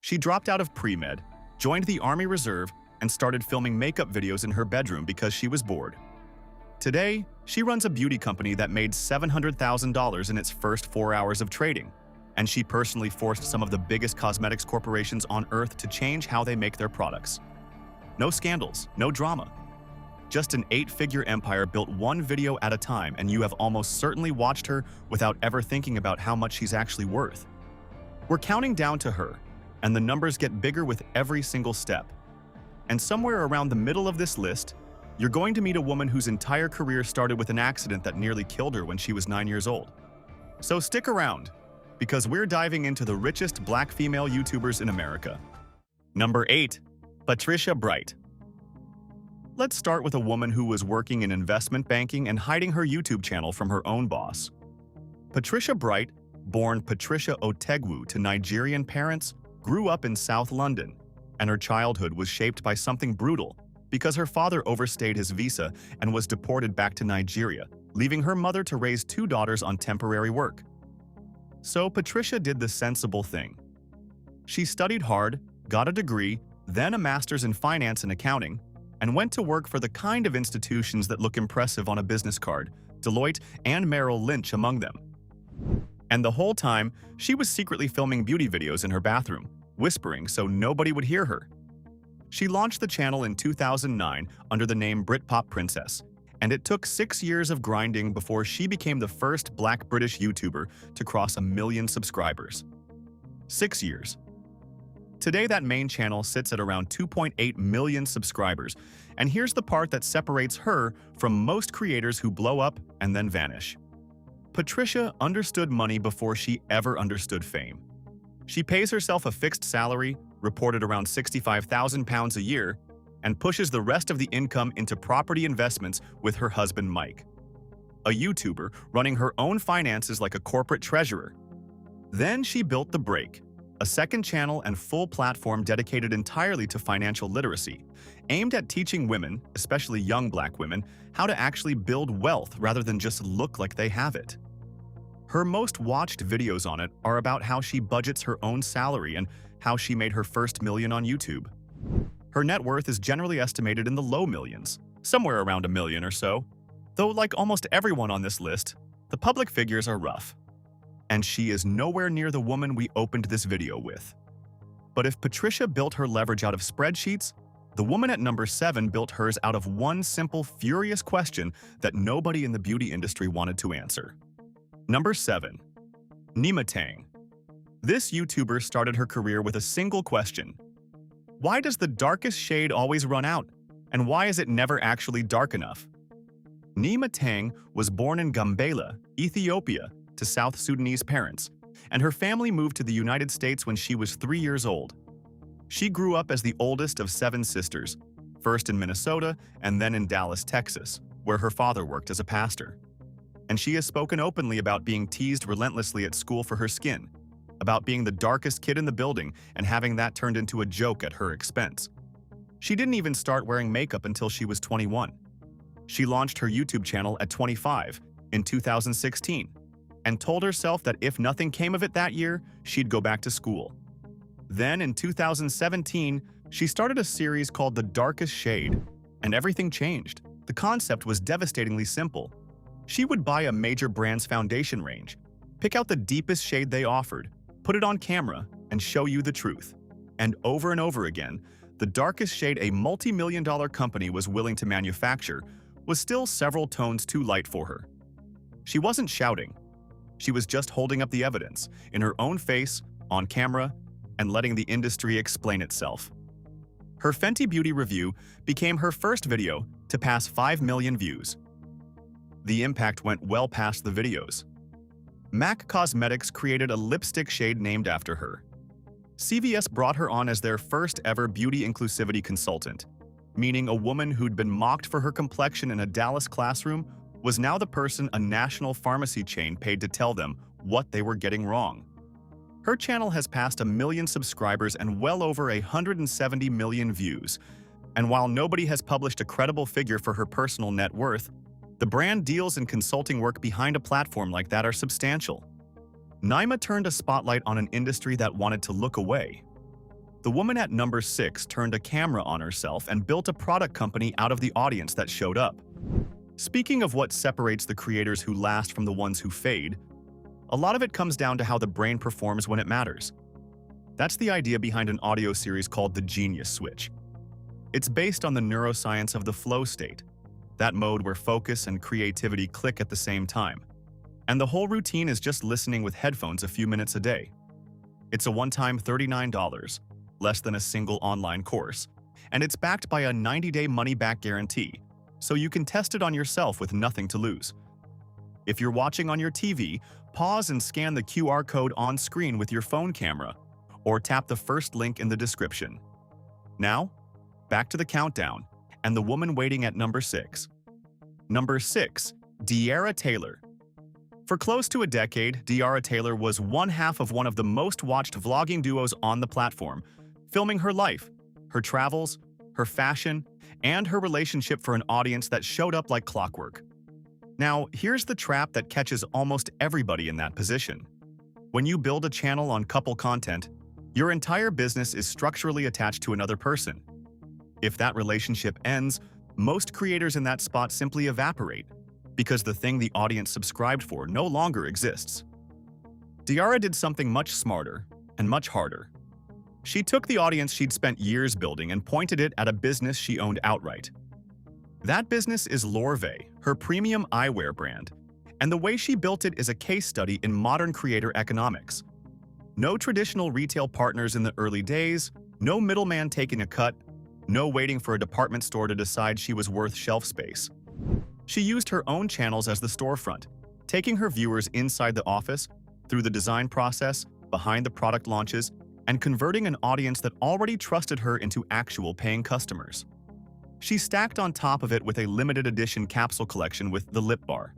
She dropped out of pre-med, joined the Army Reserve, and started filming makeup videos in her bedroom because she was bored. Today, she runs a beauty company that made $700,000 in its first 4 hours of trading, and she personally forced some of the biggest cosmetics corporations on Earth to change how they make their products. No scandals, no drama. Just an 8-figure empire built one video at a time, and you have almost certainly watched her without ever thinking about how much she's actually worth. We're counting down to her, and the numbers get bigger with every single step. And somewhere around the middle of this list, you're going to meet a woman whose entire career started with an accident that nearly killed her when she was 9 years old. So stick around, because we're diving into the richest Black female YouTubers in America. Number 8. Patricia Bright. Let's start with a woman who was working in investment banking and hiding her YouTube channel from her own boss. Patricia Bright, born Patricia Otegwu to Nigerian parents, grew up in South London, and her childhood was shaped by something brutal because her father overstayed his visa and was deported back to Nigeria, leaving her mother to raise 2 daughters on temporary work. So Patricia did the sensible thing. She studied hard, got a degree, then a master's in finance and accounting, and went to work for the kind of institutions that look impressive on a business card, Deloitte and Merrill Lynch among them. And the whole time, she was secretly filming beauty videos in her bathroom, whispering so nobody would hear her. She launched the channel in 2009 under the name Britpop Princess, and it took 6 years of grinding before she became the first Black British YouTuber to cross 1 million subscribers. 6 years. Today, that main channel sits at around 2.8 million subscribers, and here's the part that separates her from most creators who blow up and then vanish. Patricia understood money before she ever understood fame. She pays herself a fixed salary, reported around £65,000 a year, and pushes the rest of the income into property investments with her husband Mike, a YouTuber running her own finances like a corporate treasurer. Then she built The Break, a second channel and full platform dedicated entirely to financial literacy, aimed at teaching women, especially young Black women, how to actually build wealth rather than just look like they have it. Her most watched videos on it are about how she budgets her own salary and how she made her first million on YouTube. Her net worth is generally estimated in the low millions, somewhere around $1 million or so, though like almost everyone on this list, the public figures are rough. And she is nowhere near the woman we opened this video with. But if Patricia built her leverage out of spreadsheets, the woman at number 7 built hers out of one simple, furious question that nobody in the beauty industry wanted to answer. Number 7. Nima Tang. This YouTuber started her career with a single question. Why does the darkest shade always run out? And why is it never actually dark enough? Nima Tang was born in Gambela, Ethiopia, to South Sudanese parents, and her family moved to the United States when she was 3 years old. She grew up as the oldest of 7 sisters, first in Minnesota and then in Dallas, Texas, where her father worked as a pastor. And she has spoken openly about being teased relentlessly at school for her skin, about being the darkest kid in the building and having that turned into a joke at her expense. She didn't even start wearing makeup until she was 21. She launched her YouTube channel at 25 in 2016 and told herself that if nothing came of it that year, she'd go back to school. Then in 2017, she started a series called The Darkest Shade, and everything changed. The concept was devastatingly simple. She would buy a major brand's foundation range, pick out the deepest shade they offered, put it on camera, and show you the truth. And over again, the darkest shade a multi-million-dollar company was willing to manufacture was still several tones too light for her. She wasn't shouting. She was just holding up the evidence, in her own face, on camera, and letting the industry explain itself. Her Fenty Beauty review became her first video to pass 5 million views. The impact went well past the videos. MAC Cosmetics created a lipstick shade named after her. CVS brought her on as their first ever beauty inclusivity consultant, meaning a woman who'd been mocked for her complexion in a Dallas classroom was now the person a national pharmacy chain paid to tell them what they were getting wrong. Her channel has passed 1 million subscribers and well over 170 million views. And while nobody has published a credible figure for her personal net worth, the brand deals and consulting work behind a platform like that are substantial. Nima turned a spotlight on an industry that wanted to look away. The woman at number 6 turned a camera on herself and built a product company out of the audience that showed up. Speaking of what separates the creators who last from the ones who fade, a lot of it comes down to how the brain performs when it matters. That's the idea behind an audio series called the Genius Switch. It's based on the neuroscience of the flow state, that mode where focus and creativity click at the same time. And the whole routine is just listening with headphones a few minutes a day. It's a one-time $39, less than a single online course, and it's backed by a 90-day money-back guarantee, so you can test it on yourself with nothing to lose. If you're watching on your TV, pause and scan the QR code on screen with your phone camera, or tap the first link in the description. Now, back to the countdown, and the woman waiting at number 6. Number 6, De'Ara Taylor. For close to a decade, De'Ara Taylor was one half of one of the most watched vlogging duos on the platform, filming her life, her travels, her fashion, and her relationship for an audience that showed up like clockwork. Now, here's the trap that catches almost everybody in that position. When you build a channel on couple content, your entire business is structurally attached to another person. If that relationship ends, most creators in that spot simply evaporate, because the thing the audience subscribed for no longer exists. De'Ara did something much smarter and much harder. She took the audience she'd spent years building and pointed it at a business she owned outright. That business is Lorve, her premium eyewear brand, and the way she built it is a case study in modern creator economics. No traditional retail partners in the early days, no middleman taking a cut, no waiting for a department store to decide she was worth shelf space. She used her own channels as the storefront, taking her viewers inside the office, through the design process, behind the product launches, and converting an audience that already trusted her into actual paying customers. She stacked on top of it with a limited edition capsule collection with the lip bar.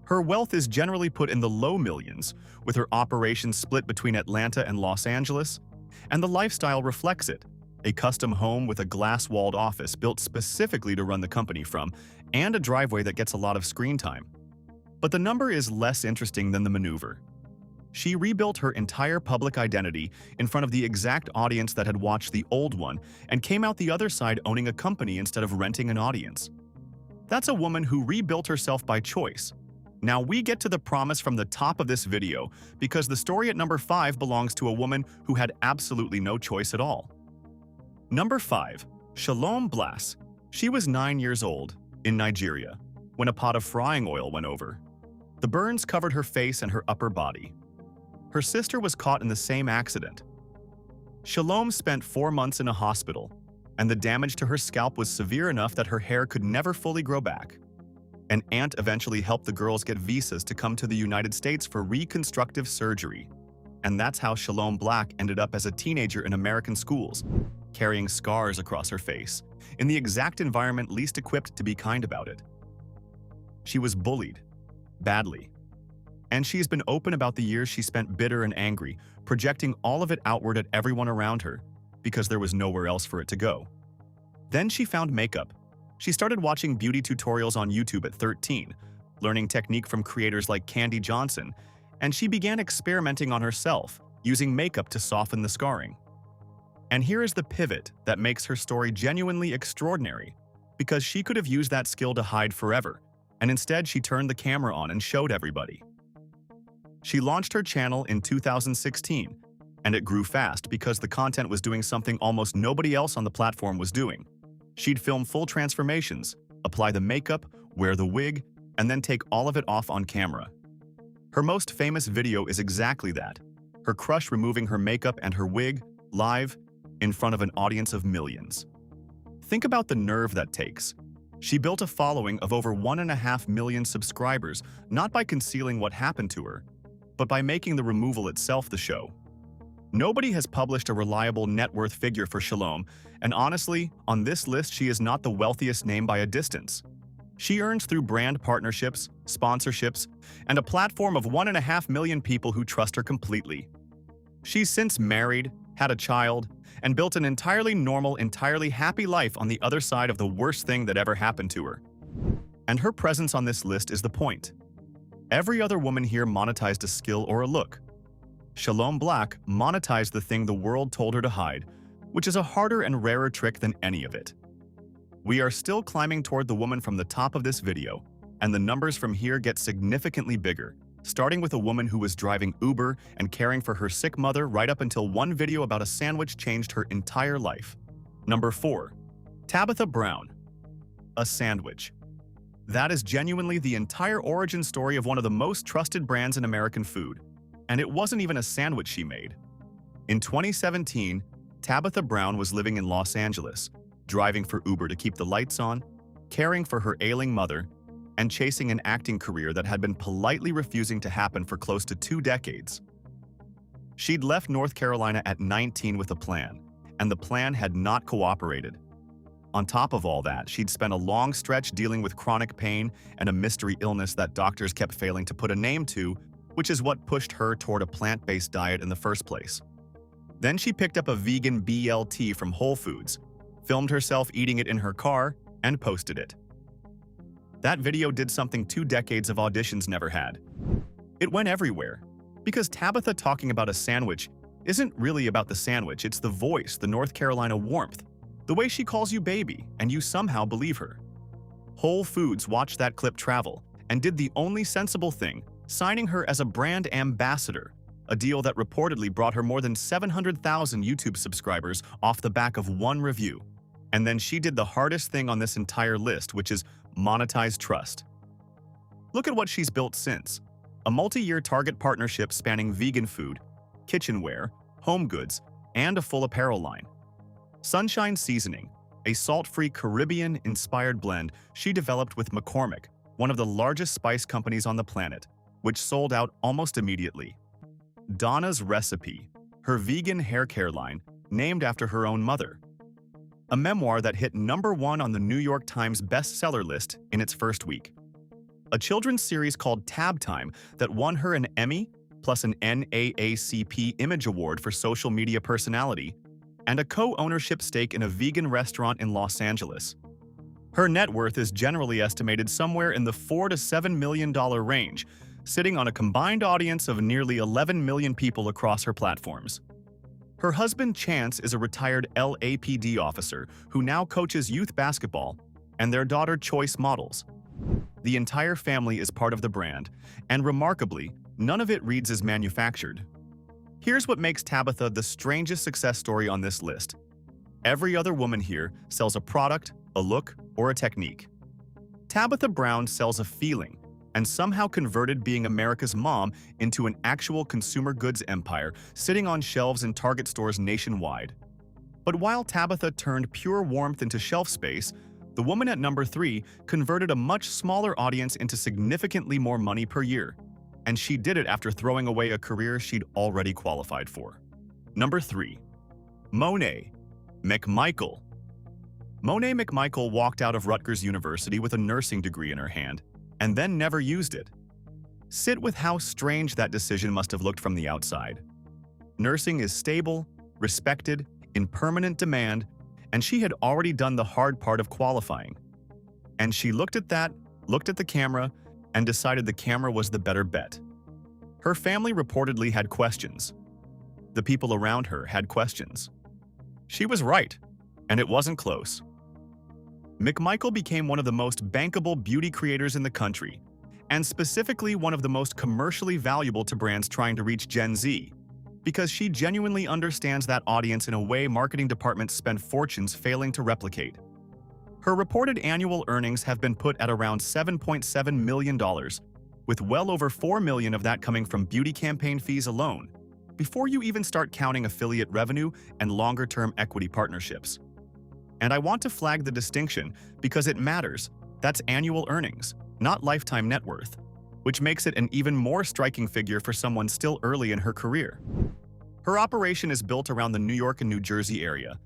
Her wealth is generally put in the low millions, with her operations split between Atlanta and Los Angeles, and the lifestyle reflects it. A custom home with a glass-walled office built specifically to run the company from, and a driveway that gets a lot of screen time. But the number is less interesting than the maneuver. She rebuilt her entire public identity in front of the exact audience that had watched the old one and came out the other side owning a company instead of renting an audience. That's a woman who rebuilt herself by choice. Now we get to the promise from the top of this video because the story at number 5 belongs to a woman who had absolutely no choice at all. Number 5. Shalom Blass. She was 9 years old, in Nigeria, when a pot of frying oil went over. The burns covered her face and her upper body. Her sister was caught in the same accident. Shalom spent 4 months in a hospital, and the damage to her scalp was severe enough that her hair could never fully grow back. An aunt eventually helped the girls get visas to come to the United States for reconstructive surgery. And that's how Shalom Black ended up as a teenager in American schools, carrying scars across her face, in the exact environment least equipped to be kind about it. She was bullied, badly. And she's been open about the years she spent bitter and angry, projecting all of it outward at everyone around her, because there was nowhere else for it to go. Then she found makeup. She started watching beauty tutorials on YouTube at 13, learning technique from creators like Candy Johnson, and she began experimenting on herself, using makeup to soften the scarring. And here is the pivot that makes her story genuinely extraordinary, because she could have used that skill to hide forever, and instead she turned the camera on and showed everybody. She launched her channel in 2016, and it grew fast because the content was doing something almost nobody else on the platform was doing. She'd film full transformations, apply the makeup, wear the wig, and then take all of it off on camera. Her most famous video is exactly that, her crush removing her makeup and her wig, live, in front of an audience of millions. Think about the nerve that takes. She built a following of over 1.5 million subscribers, not by concealing what happened to her, but by making the removal itself the show. Nobody has published a reliable net worth figure for Shalom, and honestly, on this list she is not the wealthiest name by a distance. She earns through brand partnerships, sponsorships, and a platform of 1.5 million people who trust her completely. She's since married, had a child, and built an entirely normal, entirely happy life on the other side of the worst thing that ever happened to her. And her presence on this list is the point. Every other woman here monetized a skill or a look. Shalom Black monetized the thing the world told her to hide, which is a harder and rarer trick than any of it. We are still climbing toward the woman from the top of this video, and the numbers from here get significantly bigger, starting with a woman who was driving Uber and caring for her sick mother right up until one video about a sandwich changed her entire life. Number 4. Tabitha Brown. A sandwich. That is genuinely the entire origin story of one of the most trusted brands in American food. And it wasn't even a sandwich she made. In 2017, Tabitha Brown was living in Los Angeles, driving for Uber to keep the lights on, caring for her ailing mother, and chasing an acting career that had been politely refusing to happen for close to 2 decades. She'd left North Carolina at 19 with a plan, and the plan had not cooperated. On top of all that, she'd spent a long stretch dealing with chronic pain and a mystery illness that doctors kept failing to put a name to, which is what pushed her toward a plant-based diet in the first place. Then she picked up a vegan BLT from Whole Foods, filmed herself eating it in her car, and posted it. That video did something 2 decades of auditions never had. It went everywhere, because Tabitha talking about a sandwich isn't really about the sandwich, it's the voice, the North Carolina warmth, the way she calls you baby, and you somehow believe her. Whole Foods watched that clip travel and did the only sensible thing, signing her as a brand ambassador, a deal that reportedly brought her more than 700,000 YouTube subscribers off the back of one review. And then she did the hardest thing on this entire list, which is monetize trust. Look at what she's built since. A multi-year Target partnership spanning vegan food, kitchenware, home goods, and a full apparel line. Sunshine Seasoning, a salt-free Caribbean-inspired blend she developed with McCormick, one of the largest spice companies on the planet, which sold out almost immediately. Donna's Recipe, her vegan hair care line, named after her own mother. A memoir that hit #1 on the New York Times bestseller list in its first week. A children's series called Tab Time that won her an Emmy plus an NAACP Image Award for social media personality, and a co-ownership stake in a vegan restaurant in Los Angeles. Her net worth is generally estimated somewhere in the $4 to $7 million range, sitting on a combined audience of nearly 11 million people across her platforms. Her husband Chance is a retired LAPD officer who now coaches youth basketball, and their daughter Choice models. The entire family is part of the brand, and remarkably, none of it reads as manufactured. Here's what makes Tabitha the strangest success story on this list. Every other woman here sells a product, a look, or a technique. Tabitha Brown sells a feeling, and somehow converted being America's mom into an actual consumer goods empire sitting on shelves in Target stores nationwide. But while Tabitha turned pure warmth into shelf space, the woman at number 3 converted a much smaller audience into significantly more money per year. And she did it after throwing away a career she'd already qualified for. Number 3. Monet McMichael. Monet McMichael walked out of Rutgers University with a nursing degree in her hand, and then never used it. Sit with how strange that decision must have looked from the outside. Nursing is stable, respected, in permanent demand, and she had already done the hard part of qualifying. And she looked at the camera, and decided the camera was the better bet. Her family reportedly had questions. The people around her had questions. She was right, and it wasn't close. McMichael became one of the most bankable beauty creators in the country, and specifically one of the most commercially valuable to brands trying to reach Gen Z, because she genuinely understands that audience in a way marketing departments spend fortunes failing to replicate. Her reported annual earnings have been put at around $7.7 million, with well over $4 million of that coming from beauty campaign fees alone, before you even start counting affiliate revenue and longer-term equity partnerships. And I want to flag the distinction because it matters. That's annual earnings, not lifetime net worth, which makes it an even more striking figure for someone still early in her career. Her operation is built around the New York and New Jersey area,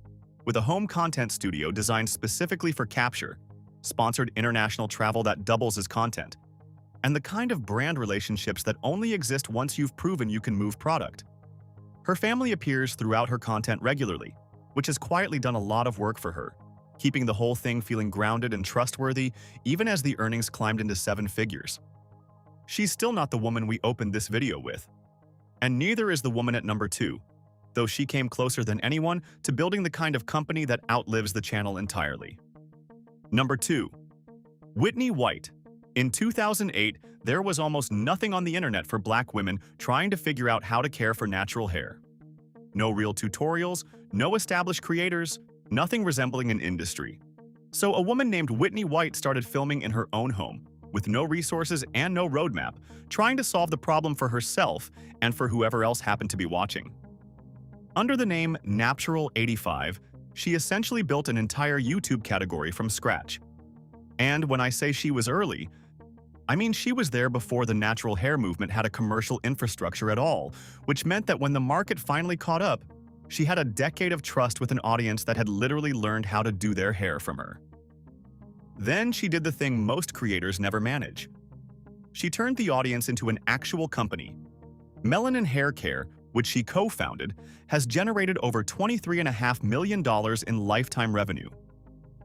with a home content studio designed specifically for capture, sponsored international travel that doubles as content, and the kind of brand relationships that only exist once you've proven you can move product. Her family appears throughout her content regularly, which has quietly done a lot of work for her, keeping the whole thing feeling grounded and trustworthy even as the earnings climbed into 7 figures. She's still not the woman we opened this video with. And neither is the woman at number 2, though she came closer than anyone to building the kind of company that outlives the channel entirely. Number 2. Whitney White. In 2008, there was almost nothing on the internet for Black women trying to figure out how to care for natural hair. No real tutorials, no established creators, nothing resembling an industry. So a woman named Whitney White started filming in her own home, with no resources and no roadmap, trying to solve the problem for herself and for whoever else happened to be watching. Under the name Natural85, she essentially built an entire YouTube category from scratch. And when I say she was early, I mean she was there before the natural hair movement had a commercial infrastructure at all, which meant that when the market finally caught up, she had a decade of trust with an audience that had literally learned how to do their hair from her. Then she did the thing most creators never manage. She turned the audience into an actual company. Melanin Hair Care, which she co-founded, has generated over $23.5 million in lifetime revenue.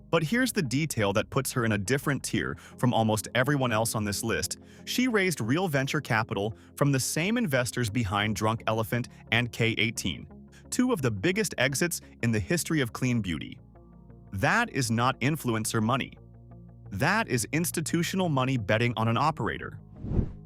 But here's the detail that puts her in a different tier from almost everyone else on this list. She raised real venture capital from the same investors behind Drunk Elephant and K18, two of the biggest exits in the history of clean beauty. That is not influencer money. That is institutional money betting on an operator.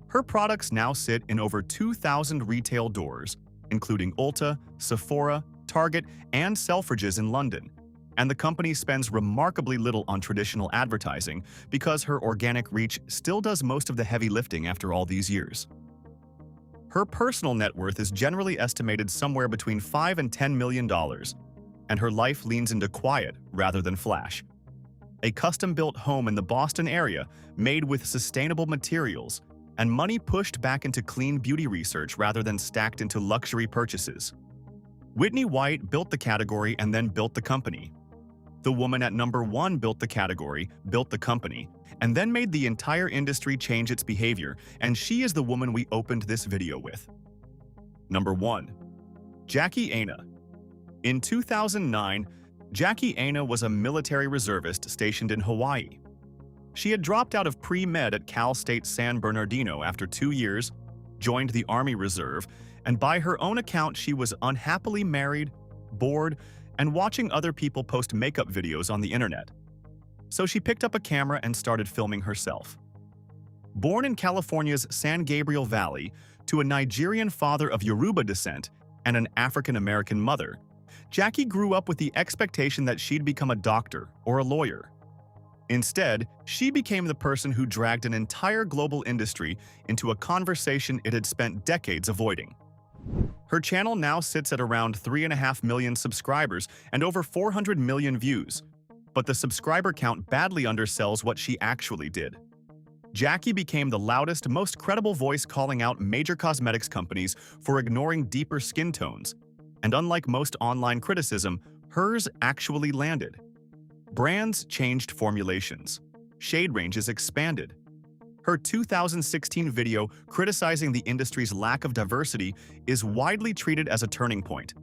Her products now sit in over 2,000 retail doors, including Ulta, Sephora, Target, and Selfridges in London. And the company spends remarkably little on traditional advertising because her organic reach still does most of the heavy lifting after all these years. Her personal net worth is generally estimated somewhere between $5 and $10 million, and her life leans into quiet rather than flash. A custom-built home in the Boston area made with sustainable materials, and money pushed back into clean beauty research rather than stacked into luxury purchases. Whitney White built the category and then built the company. The woman at number 1 built the category, built the company, and then made the entire industry change its behavior, and she is the woman we opened this video with. Number 1. Jackie Aina. In 2009, Jackie Aina was a military reservist stationed in Hawaii. She had dropped out of pre-med at Cal State San Bernardino after 2 years, joined the Army Reserve, and by her own account she was unhappily married, bored, and watching other people post makeup videos on the internet. So she picked up a camera and started filming herself. Born in California's San Gabriel Valley to a Nigerian father of Yoruba descent and an African-American mother, Jackie grew up with the expectation that she'd become a doctor or a lawyer. Instead, she became the person who dragged an entire global industry into a conversation it had spent decades avoiding. Her channel now sits at around 3.5 million subscribers and over 400 million views, but the subscriber count badly undersells what she actually did. Jackie became the loudest, most credible voice calling out major cosmetics companies for ignoring deeper skin tones, and unlike most online criticism, hers actually landed. Brands changed formulations. Shade ranges expanded. Her 2016 video criticizing the industry's lack of diversity is widely treated as a turning point.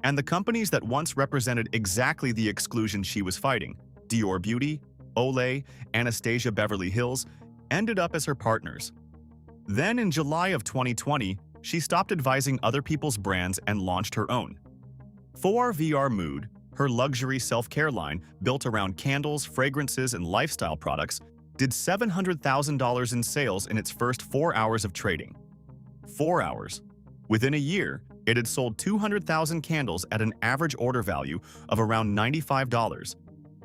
And the companies that once represented exactly the exclusion she was fighting, Dior Beauty, Olay, Anastasia Beverly Hills, ended up as her partners. Then in July of 2020, she stopped advising other people's brands and launched her own. 4VR Mood, her luxury self-care line built around candles, fragrances, and lifestyle products, did $700,000 in sales in its first 4 hours of trading. 4 hours. Within a year, it had sold 200,000 candles at an average order value of around $95.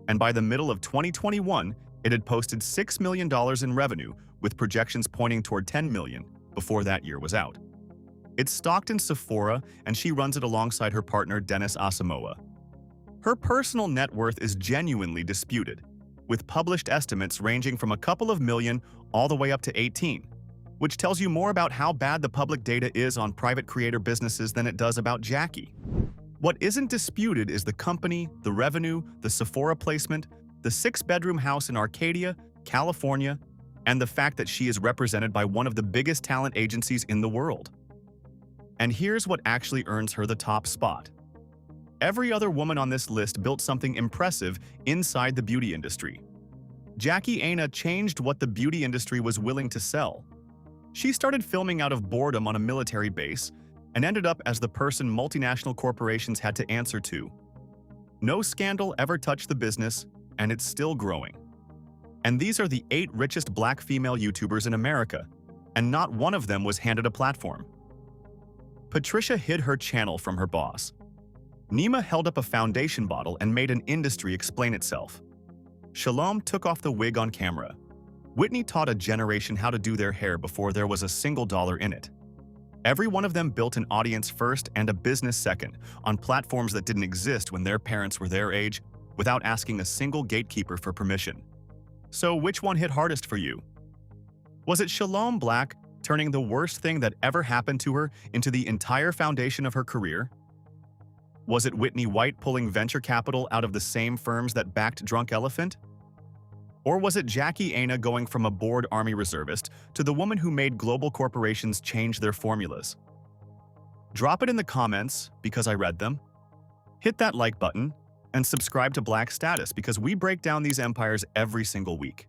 And by the middle of 2021, it had posted $6 million in revenue, with projections pointing toward $10 million before that year was out. It's stocked in Sephora, and she runs it alongside her partner Dennis Asamoah. Her personal net worth is genuinely disputed, with published estimates ranging from a couple of million all the way up to 18, which tells you more about how bad the public data is on private creator businesses than it does about Jackie. What isn't disputed is the company, the revenue, the Sephora placement, the 6-bedroom house in Arcadia, California, and the fact that she is represented by one of the biggest talent agencies in the world. And here's what actually earns her the top spot. Every other woman on this list built something impressive inside the beauty industry. Jackie Aina changed what the beauty industry was willing to sell. She started filming out of boredom on a military base, and ended up as the person multinational corporations had to answer to. No scandal ever touched the business, and it's still growing. And these are the 8 richest black female YouTubers in America, and not one of them was handed a platform. Patricia hid her channel from her boss. Nima held up a foundation bottle and made an industry explain itself. Shalom took off the wig on camera. Whitney taught a generation how to do their hair before there was a single dollar in it. Every one of them built an audience first and a business second, on platforms that didn't exist when their parents were their age, without asking a single gatekeeper for permission. So which one hit hardest for you? Was it Shalom Black turning the worst thing that ever happened to her into the entire foundation of her career? Was it Whitney White pulling venture capital out of the same firms that backed Drunk Elephant? Or was it Jackie Aina going from a bored Army reservist to the woman who made global corporations change their formulas? Drop it in the comments because I read them. Hit that like button and subscribe to Black Status because we break down these empires every single week.